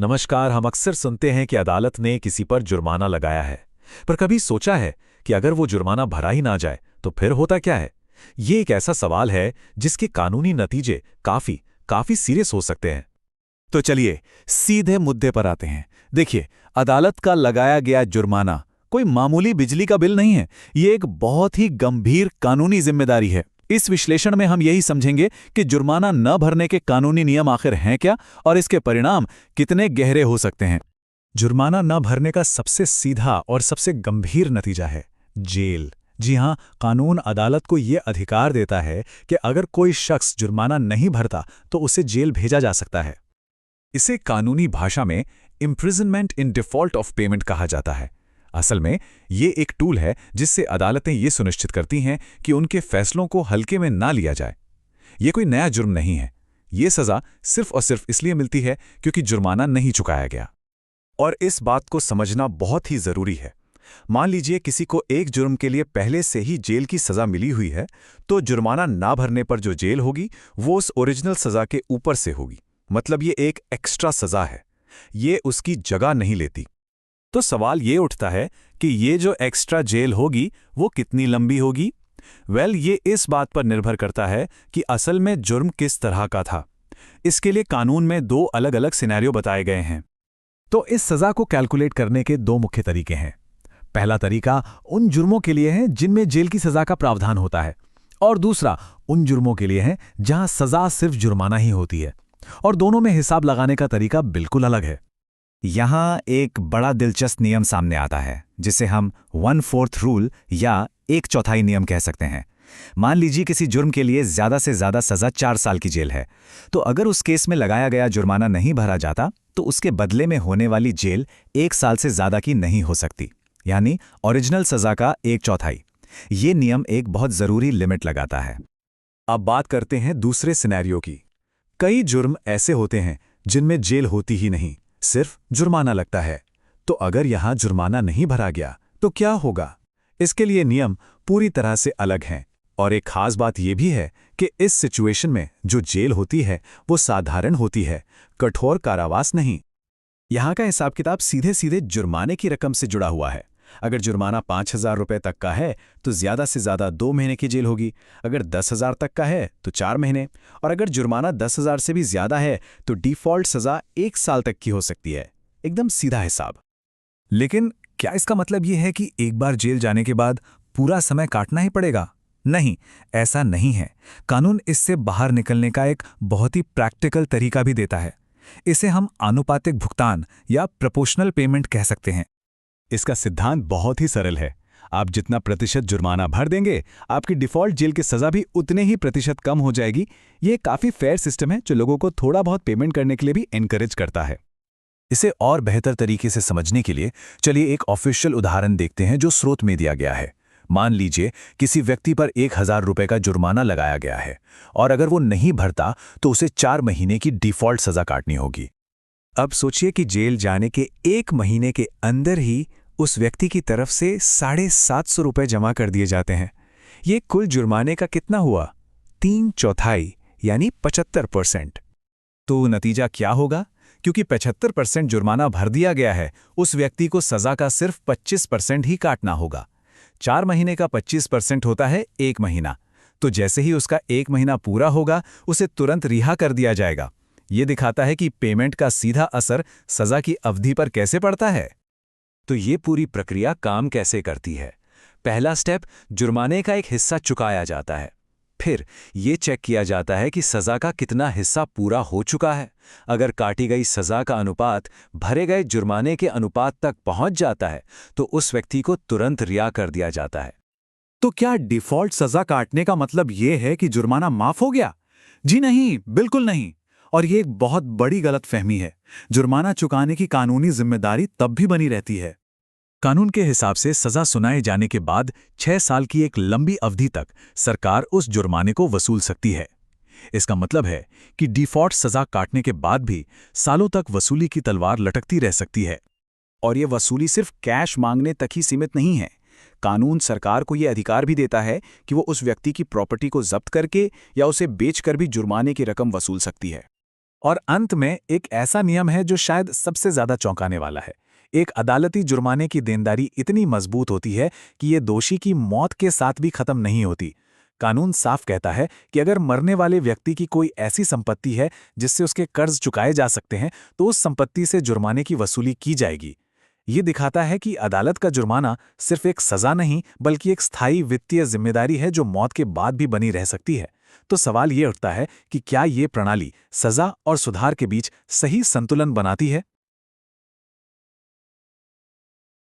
नमस्कार। हम अक्सर सुनते हैं कि अदालत ने किसी पर जुर्माना लगाया है, पर कभी सोचा है कि अगर वो जुर्माना भरा ही ना जाए तो फिर होता क्या है? ये एक ऐसा सवाल है जिसके कानूनी नतीजे काफी काफी सीरियस हो सकते हैं। तो चलिए सीधे मुद्दे पर आते हैं। देखिए, अदालत का लगाया गया जुर्माना कोई मामूली बिजली का बिल नहीं है। ये एक बहुत ही गंभीर कानूनी जिम्मेदारी है। इस विश्लेषण में हम यही समझेंगे कि जुर्माना न भरने के कानूनी नियम आखिर हैं क्या और इसके परिणाम कितने गहरे हो सकते हैं। जुर्माना न भरने का सबसे सीधा और सबसे गंभीर नतीजा है जेल। जी हां, कानून अदालत को ये अधिकार देता है कि अगर कोई शख्स जुर्माना नहीं भरता तो उसे जेल भेजा जा सकता है। इसे कानूनी भाषा में imprisonment in default of payment कहा जाता है। असल में ये एक टूल है जिससे अदालतें ये सुनिश्चित करती हैं कि उनके फैसलों को हल्के में ना लिया जाए। ये कोई नया जुर्म नहीं है। ये सज़ा सिर्फ और सिर्फ इसलिए मिलती है क्योंकि जुर्माना नहीं चुकाया गया। और इस बात को समझना बहुत ही ज़रूरी है। मान लीजिए किसी को एक जुर्म के लिए पहले से ही जेल की सज़ा मिली हुई है, तो जुर्माना ना भरने पर जो जेल होगी वो उस ओरिजिनल सज़ा के ऊपर से होगी। मतलब ये एक एक्स्ट्रा सज़ा है, ये उसकी जगह नहीं लेती। तो सवाल ये उठता है कि ये जो एक्स्ट्रा जेल होगी वो कितनी लंबी होगी? ये इस बात पर निर्भर करता है कि असल में जुर्म किस तरह का था। इसके लिए कानून में दो अलग अलग सिनेरियो बताए गए हैं। तो इस सज़ा को कैलकुलेट करने के दो मुख्य तरीके हैं। पहला तरीका उन जुर्मों के लिए है जिनमें जेल की सज़ा का प्रावधान होता है, और दूसरा उन जुर्मों के लिए है जहां सज़ा सिर्फ जुर्माना ही होती है। और दोनों में हिसाब लगाने का तरीका बिल्कुल अलग है। यहाँ एक बड़ा दिलचस्प नियम सामने आता है जिसे हम 1/4 रूल या 1/4 नियम कह सकते हैं। मान लीजिए किसी जुर्म के लिए ज़्यादा से ज़्यादा सज़ा 4 साल की जेल है, तो अगर उस केस में लगाया गया जुर्माना नहीं भरा जाता तो उसके बदले में होने वाली जेल 1 साल से ज़्यादा की नहीं हो सकती, यानी ओरिजिनल सज़ा का 1/4। ये नियम एक बहुत ज़रूरी लिमिट लगाता है। अब बात करते हैं दूसरे सिनेरियो की। कई जुर्म ऐसे होते हैं जिनमें जेल होती ही नहीं, सिर्फ जुर्माना लगता है। तो अगर यहां जुर्माना नहीं भरा गया तो क्या होगा? इसके लिए नियम पूरी तरह से अलग हैं। और एक खास बात यह भी है कि इस सिचुएशन में जो जेल होती है वो साधारण होती है, कठोर कारावास नहीं। यहां का हिसाब किताब सीधे सीधे जुर्माने की रकम से जुड़ा हुआ है। अगर जुर्माना 5,000 रुपये तक का है तो ज़्यादा से ज़्यादा 2 महीने की जेल होगी। अगर 10,000 तक का है तो 4 महीने, और अगर जुर्माना 10,000 से भी ज़्यादा है तो डिफ़ॉल्ट सज़ा 1 साल तक की हो सकती है। एकदम सीधा हिसाब। लेकिन क्या इसका मतलब ये है कि एक बार जेल जाने के बाद पूरा समय काटना ही पड़ेगा? नहीं, ऐसा नहीं है। कानून इससे बाहर निकलने का एक बहुत ही प्रैक्टिकल तरीका भी देता है। इसे हम आनुपातिक भुगतान या प्रोपोर्शनल पेमेंट कह सकते हैं। इसका सिद्धांत बहुत ही सरल है। आप जितना प्रतिशत जुर्माना भर देंगे, आपकी डिफ़ॉल्ट जेल की सज़ा भी उतने ही प्रतिशत कम हो जाएगी। ये काफ़ी फेयर सिस्टम है जो लोगों को थोड़ा बहुत पेमेंट करने के लिए भी एनकरेज करता है। इसे और बेहतर तरीके से समझने के लिए चलिए एक ऑफिशियल उदाहरण देखते हैं जो स्रोत में दिया गया है। मान लीजिए किसी व्यक्ति पर 1,000 रुपये का जुर्माना लगाया गया है, और अगर वो नहीं भरता तो उसे 4 महीने की डिफ़ॉल्ट सज़ा काटनी होगी। अब सोचिए कि जेल जाने के 1 महीने के अंदर ही उस व्यक्ति की तरफ से 750 रुपये जमा कर दिए जाते हैं। ये कुल जुर्माने का कितना हुआ? 3/4 यानी 75%। तो नतीजा क्या होगा? क्योंकि 75% जुर्माना भर दिया गया है, उस व्यक्ति को सज़ा का सिर्फ 25% ही काटना होगा। 4 महीने का 25% होता है 1 महीना। तो जैसे ही उसका 1 महीना पूरा होगा उसे तुरंत रिहा कर दिया जाएगा। ये दिखाता है कि पेमेंट का सीधा असर सज़ा की अवधि पर कैसे पड़ता है। तो ये पूरी प्रक्रिया काम कैसे करती है? पहला स्टेप, जुर्माने का एक हिस्सा चुकाया जाता है। फिर ये चेक किया जाता है कि सज़ा का कितना हिस्सा पूरा हो चुका है। अगर काटी गई सज़ा का अनुपात भरे गए जुर्माने के अनुपात तक पहुंच जाता है तो उस व्यक्ति को तुरंत रिहा कर दिया जाता है। तो क्या डिफ़ॉल्ट सज़ा काटने का मतलब ये है कि जुर्माना माफ़ हो गया? जी नहीं, बिल्कुल नहीं। और ये एक बहुत बड़ी गलतफहमी है। जुर्माना चुकाने की कानूनी जिम्मेदारी तब भी बनी रहती है। कानून के हिसाब से सज़ा सुनाए जाने के बाद 6 साल की एक लंबी अवधि तक सरकार उस जुर्माने को वसूल सकती है। इसका मतलब है कि डिफ़ॉल्ट सज़ा काटने के बाद भी सालों तक वसूली की तलवार लटकती रह सकती है। और ये वसूली सिर्फ कैश मांगने तक ही सीमित नहीं है। कानून सरकार को ये अधिकार भी देता है कि वो उस व्यक्ति की प्रॉपर्टी को जब्त करके या उसे बेचकर भी जुर्माने की रकम वसूल सकती है। और अंत में एक ऐसा नियम है जो शायद सबसे ज्यादा चौंकाने वाला है। एक अदालती जुर्माने की देनदारी इतनी मजबूत होती है कि ये दोषी की मौत के साथ भी खत्म नहीं होती। कानून साफ कहता है कि अगर मरने वाले व्यक्ति की कोई ऐसी संपत्ति है जिससे उसके कर्ज चुकाए जा सकते हैं, तो उस संपत्ति से जुर्माने की वसूली की जाएगी। ये दिखाता है कि अदालत का जुर्माना सिर्फ एक सजा नहीं, बल्कि एक स्थायी वित्तीय जिम्मेदारी है जो मौत के बाद भी बनी रह सकती है। तो सवाल ये उठता है कि क्या ये प्रणाली सजा और सुधार के बीच सही संतुलन बनाती है?